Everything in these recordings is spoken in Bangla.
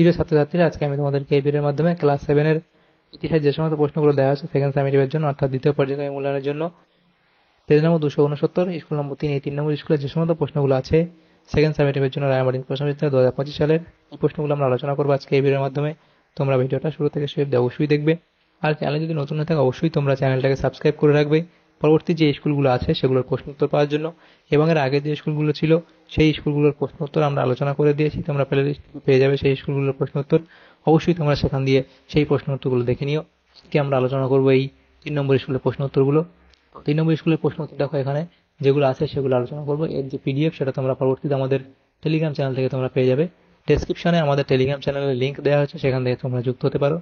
প্রিয় ছাত্রছাত্রীরা, আজকে আমি তোমাদেরকে এই ভিডিওর মাধ্যমে ক্লাস 7 এর ইতিহাস যে সমস্ত প্রশ্নগুলো দেওয়া আছে সেকেন্ড সামেটিভের জন্য, অর্থাৎ দ্বিতীয় পর্যায়ে মূল্যায়নের জন্য, পেজ নম্বর 269, স্কুল নম্বর 3, এই 3 নম্বর স্কুলের যে সমস্ত প্রশ্নগুলো আছে সেকেন্ড সামেটিভের জন্য রায়মার্টিন প্রশ্নবিচিত্রা 2025 সালের, এই প্রশ্নগুলো আমরা আলোচনা করবো আজকে এই ভিডিওর মাধ্যমে। তোমরা ভিডিওটা শুরু থেকে শেষ অবশ্যই দেখবে, আর চ্যানেলে যদি নতুন হয়ে থাকে অবশ্যই তোমরা চ্যানেলটাকে সাবস্ক্রাইব করে রাখবে পরবর্তী যে স্কুলগুলো আছে সেগুলোর প্রশ্ন উত্তর পাওয়ার জন্য। এবং এর আগে যে স্কুলগুলো ছিল সেই স্কুলগুলোর প্রশ্ন উত্তর আমরা আলোচনা করে দিয়েছি, তোমরা প্লে লিস্ট পেয়ে যাবে সেই স্কুলগুলোর প্রশ্ন উত্তর। অবশ্যই তোমরা সেখান দিয়ে সেই প্রশ্ন উত্তরগুলো দেখে নিও। আজকে আমরা আলোচনা করবো এই 3 নম্বর স্কুলের প্রশ্ন উত্তরগুলো। 3 নম্বর স্কুলের প্রশ্ন উত্তর দেখো এখানে যেগুলো আছে সেগুলো আলোচনা করবো। এর যে পিডিএফ সেটা তোমরা পরবর্তীতে আমাদের টেলিগ্রাম চ্যানেল থেকে তোমরা পেয়ে যাবে। ডেসক্রিপশনে আমাদের টেলিগ্রাম চ্যানেলের লিঙ্ক দেওয়া হয়েছে, সেখান থেকে তোমরা যুক্ত হতে পারো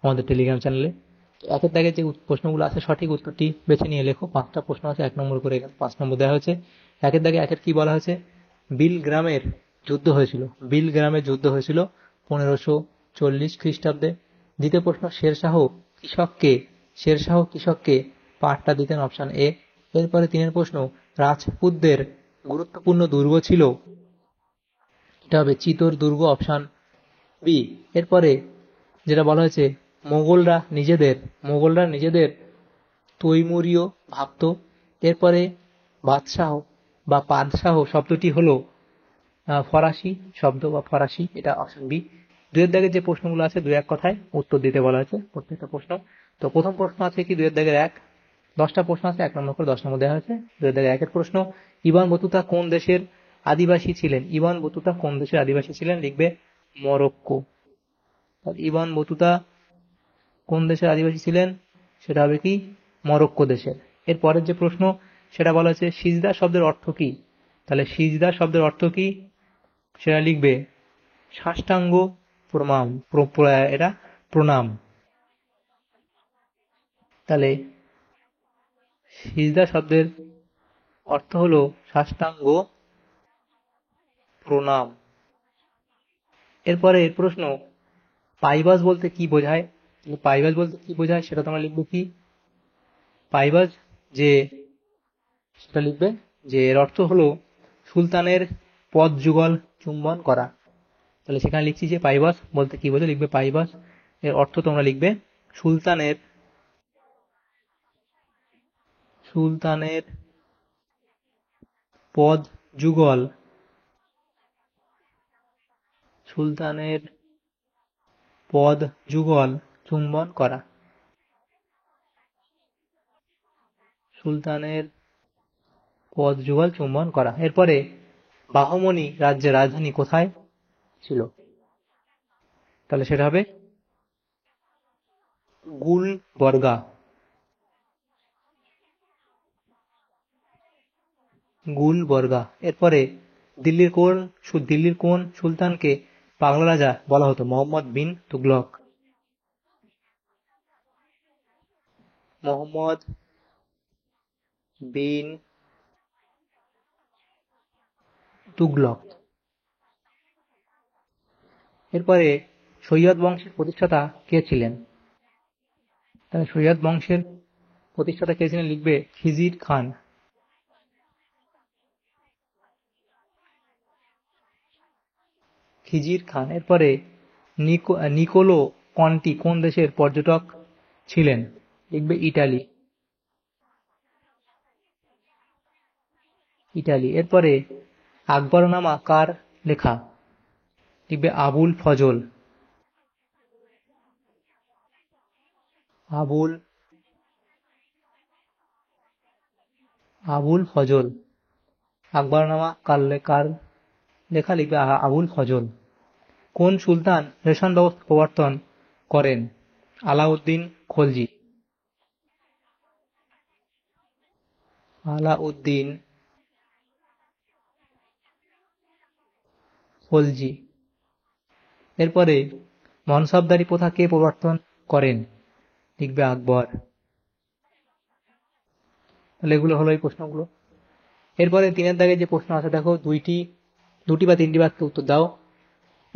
আমাদের টেলিগ্রাম চ্যানেলে। একের দাগে যে প্রশ্নগুলো আছে সঠিক উত্তরটি বেছে নিয়ে লেখো। 5টা প্রশ্ন আছে, 1 নম্বর করে, এখানে 5 নম্বর দেওয়া হয়েছে। একের দাগে একের কি বলা হয়েছে? বিল গ্রামের যুদ্ধ হয়েছিল। বিল গ্রামের যুদ্ধ হয়েছিল 1540 খ্রিস্টাব্দে। দ্বিতীয় প্রশ্ন, শেরশাহ কৃষককে পাটটা দিতেন, অপশন এ। এরপরে 3 প্রশ্ন, রাজপুতদের গুরুত্বপূর্ণ দুর্গ ছিল, এটা হবে চিতোর দুর্গ, অপশন বি। এরপরে যেটা বলা হয়েছে, মোগলরা নিজেদের তৈমুরীয় ভাবত। এরপরে বাদশাহ বা পাদশাহ শব্দটি হলো ফরাসি শব্দ বা ফরাসি, এটা অপশন বি। 2 এর দাগে যে প্রশ্নগুলো আছে 2 এক কথায় উত্তর দিতে বলা হয়েছে প্রত্যেকটা প্রশ্ন। তো প্রথম প্রশ্ন আছে কি 2 এর দাগের 1, 10টা প্রশ্ন আছে, 1 নম্বর করে 10 নম্বর দেওয়া হয়েছে। 2 এর দাগের 1 প্রশ্ন, ইবন বতুতা কোন দেশের আদিবাসী ছিলেন? ইবন বতুতা কোন দেশের আদিবাসী ছিলেন? লিখবে মরক্কো। ইবন বতুতা কোন দেশের আদিবাসী ছিলেন? সেটা হবে কি মরক্কো দেশের। এর পরের যে প্রশ্ন সেটা বলা হয়েছে সিজদা শব্দের অর্থ কি? তাহলে সিজদা শব্দের অর্থ কি সেটা লিখবে সাষ্টাঙ্গ প্রণাম, এটা প্রণাম। তাহলে সিজদা শব্দের অর্থ হলো সাষ্টাঙ্গ প্রণাম। এরপরে এর প্রশ্ন, পাইবাস বলতে কি বোঝায়? পাইবাস বলতে কি বোঝায় সেটা তোমরা লিখবে কি পাইবাস, সেটা লিখবে যে এর অর্থ হলো সুলতানের পদ যুগল চুম্বন করা। তাহলে সেখানে লিখছি যে পাইবাস বলতে কি বোঝায়, লিখবে পাইবাস। এর অর্থ তোমরা লিখবে সুলতানের পদ যুগল চুম্বন করা। এরপরে বাহমনি রাজ্যের রাজধানী কোথায় ছিল? তাহলে সেটা হবে গুলবর্গা। এরপরে দিল্লির কোন সুলতানকে পাগলা রাজা বলা হতো? মোহাম্মদ বিন তুগলক। এরপরে সৈয়দ বংশের প্রতিষ্ঠাতা কে ছিলেন? তাহলে সৈয়দ বংশের প্রতিষ্ঠাতা কে ছিলেন? লিখবে খিজির খান। এরপরে নিকোলো কন্টি কোন দেশের পর্যটক ছিলেন? লিখবে ইটালি। এরপরে আকবরনামা কার লেখা? লিখবে আবুল ফজল। আকবরনামা কার লেখা? লিখবে আবুল ফজল। কোন সুলতান রেশন ব্যবস্থা প্রবর্তন করেন? আলাউদ্দিন খলজি। এরপরে মনসবদারি প্রথা কে প্রবর্তন করেন? লিখবে আকবর। তাহলে এগুলো হলো এই প্রশ্নগুলো। এরপরে 3 দাগে যে প্রশ্ন আছে দেখো, দুটি বা 3টি বাক্যে উত্তর দাও।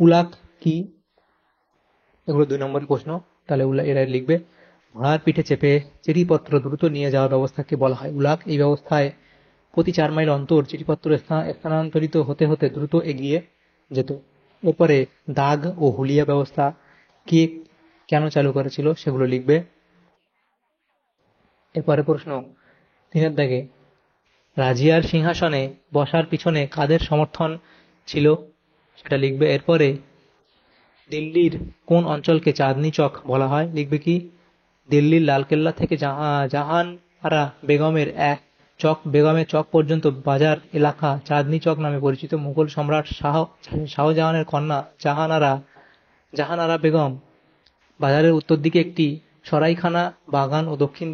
উলাক কি? এগুলো 2 নম্বরের প্রশ্ন। তাহলে এরা লিখবে ঘোড়ার পিঠে চেপে চিঠিপত্র দ্রুত নিয়ে যাওয়ার ব্যবস্থাকে বলা হয় উলাক। এই ব্যবস্থায় প্রতি 4 মাইল অন্তর চিঠিপত্র স্থানান্তরিত হতে হতে দ্রুত এগিয়ে যেত। এরপরে দাগ ও হুলিয়া ব্যবস্থা কে কেন চালু করেছিল সেগুলো লিখবে। এরপরে প্রশ্ন 3 দাগে রাজিয়ার সিংহাসনে বসার পিছনে কাদের সমর্থন ছিল সেটা লিখবে। এরপরে দিল্লির কোন অঞ্চলকে চাঁদনি চক বলা হয় লিখবে কি। দিল্লির লালকেল্লা থেকে জাহানআরা বেগমের চক পর্যন্ত বাজার এলাকা চাঁদনি চক নামে পরিচিত। মুঘল সম্রাট শাহজাহানের কন্যা জাহানআরা বেগম বাজারের উত্তর দিকে একটি সরাইখানা বাগান ও দক্ষিণ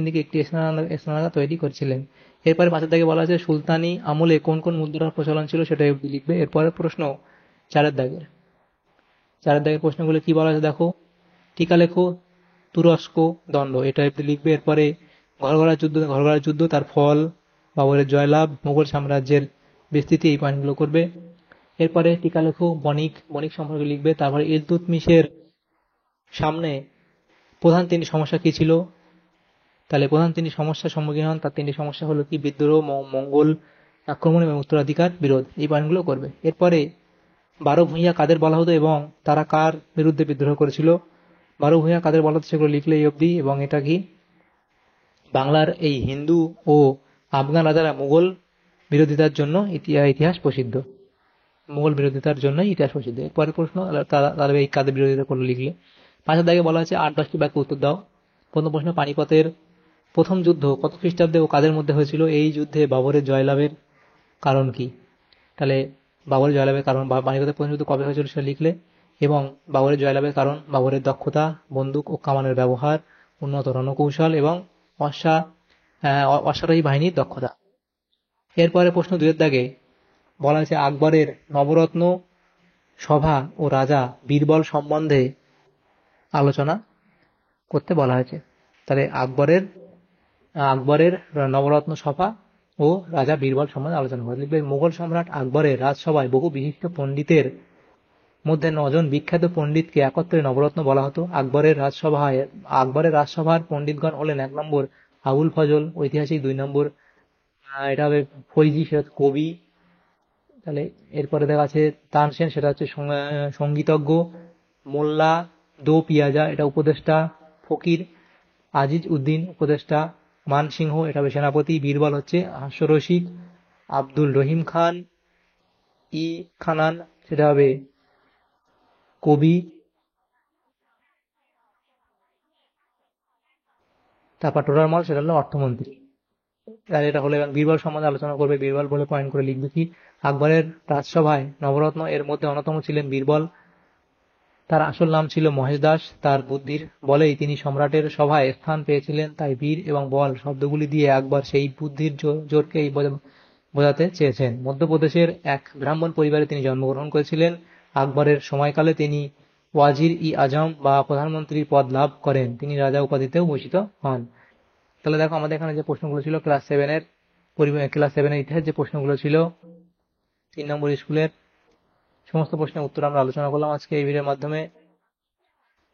দিকে একটি স্নানাগার তৈরি করেছিলেন। এরপরে 5 দাগে বলা আছে সুলতানি আমলে কোন কোন মুদ্রার প্রচলন ছিল সেটা লিখবে। এরপরে প্রশ্ন 4 দাগের প্রশ্নগুলো কি বলা আছে দেখো। টিকা লেখো তুরস্ক দণ্ড, এটা লিখবে। এরপরে ঘরগড়ার যুদ্ধ তার ফল, বাবরের জয়লাভ, মুঘল সাম্রাজ্যের বিস্তৃতি, এই পয়েন্টগুলো করবে। এরপরে টিকা লেখো বণিক সম্পর্কে লিখবে। তারপরে ইলতুৎমিশের সামনে প্রধান 3টি সমস্যা কি ছিল, তাহলে প্রধান 3টি সমস্যার সম্মুখীন হন। তার 3টি সমস্যা হলো কি বিদ্রোহ, মঙ্গল আক্রমণ এবং উত্তরাধিকার বিরোধ, এই পয়েন্টগুলো করবে। এরপরে 12 ভূঁইয়া কাদের বলা হতো এবং তারা কার বিরুদ্ধে বিদ্রোহ করেছিল। 12 ভূঁইয়া কাদের বলা হতো সেগুলো লিখলে এই অবধি। এবং এটা কি বাংলার এই হিন্দু ও আফগান রাজারা মুঘল বিরোধিতার জন্য ইতিহাস প্রসিদ্ধ। এরপরে প্রশ্ন তারা এই কাদের বিরোধিতা করলো লিখলে। 5 দাগে বলা আছে 8-10টি বাক্য উত্তর দাও। প্রথম প্রশ্ন পানিপথের প্রথম যুদ্ধ কত খ্রিস্টাব্দে ও কাদের মধ্যে হয়েছিল? এই যুদ্ধে বাবরের জয়লাভের কারণ কি? তাহলে বাবরের জয়লাভের কারণ পানিপথের প্রথম যুদ্ধ কবে হয়েছিল সেটা লিখলে। এবং বাবরের জয়লাভের কারণ বাবরের দক্ষতা, বন্দুক ও কামানের ব্যবহার, উন্নত রণকৌশল এবং অশ্বারোহী বাহিনীর দক্ষতা। এরপরে প্রশ্ন 2 দাগে বলা হয়েছে আকবরের নবরত্ন সভা ও রাজা বীরবল সম্বন্ধে আলোচনা করতে বলা হয়েছে। তাহলে আকবরের নবরত্ন সভা ও রাজা বীরবল সম্বন্ধে আলোচনা করে লিখবে। মুঘল সম্রাট আকবরের রাজসভায় বহু বিশিষ্ট পণ্ডিতের মধ্যে 9 জন বিখ্যাত পণ্ডিতকে একত্রে নবরত্ন বলা হতো। আকবরের রাজসভার পণ্ডিতগণ হলেন 1 নম্বর আবুল ফজল ঐতিহাসিক, 2 নম্বর এটা হবে ফৈজি, সেটা কবি। তাহলে এরপরে দেখা আছে তানসেন, সেটা হচ্ছে সঙ্গীতজ্ঞ, মোল্লা দো পিয়াজা, এটা উপদেষ্টা, ফকির আজিজ উদ্দিন উপদেষ্টা, মানসিংহ এটা হবে সেনাপতি, বীরবল হচ্ছে হাস্যরসিক, আব্দুল রহিম খান ই খানান সেটা হবে কবি। তারপর টোডরমল সেটা হলো অর্থমন্ত্রী। তাহলে এটা হলো, এবং বীরবল সম্বন্ধে আলোচনা করবে। বীরবল বলে পয়েন্ট করে লিখবে কি আকবরের রাজসভায় নবরত্ন এর মধ্যে অন্যতম ছিলেন বীরবল। তার আসল নাম ছিল মহেশ দাস। তার বুদ্ধির বলেই তিনি সম্রাটের সভায় স্থান পেয়েছিলেন। তাই বীর এবং বল শব্দগুলি দিয়ে আকবর সেই বুদ্ধির জোরকেই বোঝাতে চেয়েছেন। মধ্যপ্রদেশের এক ব্রাহ্মণ পরিবারে তিনি জন্মগ্রহণ করেছিলেন। আকবরের সময়কালে তিনি ওয়াজির-ই-আজম বা প্রধানমন্ত্রীর পদ লাভ করেন। তিনি রাজা উপাধিতেও ভূষিত হন। তাহলে দেখো আমাদের এখানে যে প্রশ্নগুলো ছিল ক্লাস 7-এর ইতিহাস যে প্রশ্নগুলো ছিল 3 নম্বর স্কুলের সমস্ত প্রশ্নের উত্তর আমরা আলোচনা করলাম আজকে এই ভিডিওর মাধ্যমে।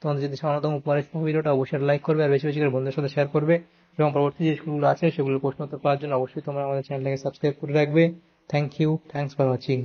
তোমাদের যদি সামান্যতম উপকার এসে ভিডিওটা অবশ্যই লাইক করবে আর বেশি বেশি করে বন্ধুদের সাথে শেয়ার করবে, এবং পরবর্তী যে স্কুলগুলো আছে সেগুলোর প্রশ্ন উত্তর পাওয়ার জন্য অবশ্যই তোমরা আমাদের চ্যানেলটাকে সাবস্ক্রাইব করে রাখবে। Thanks for watching.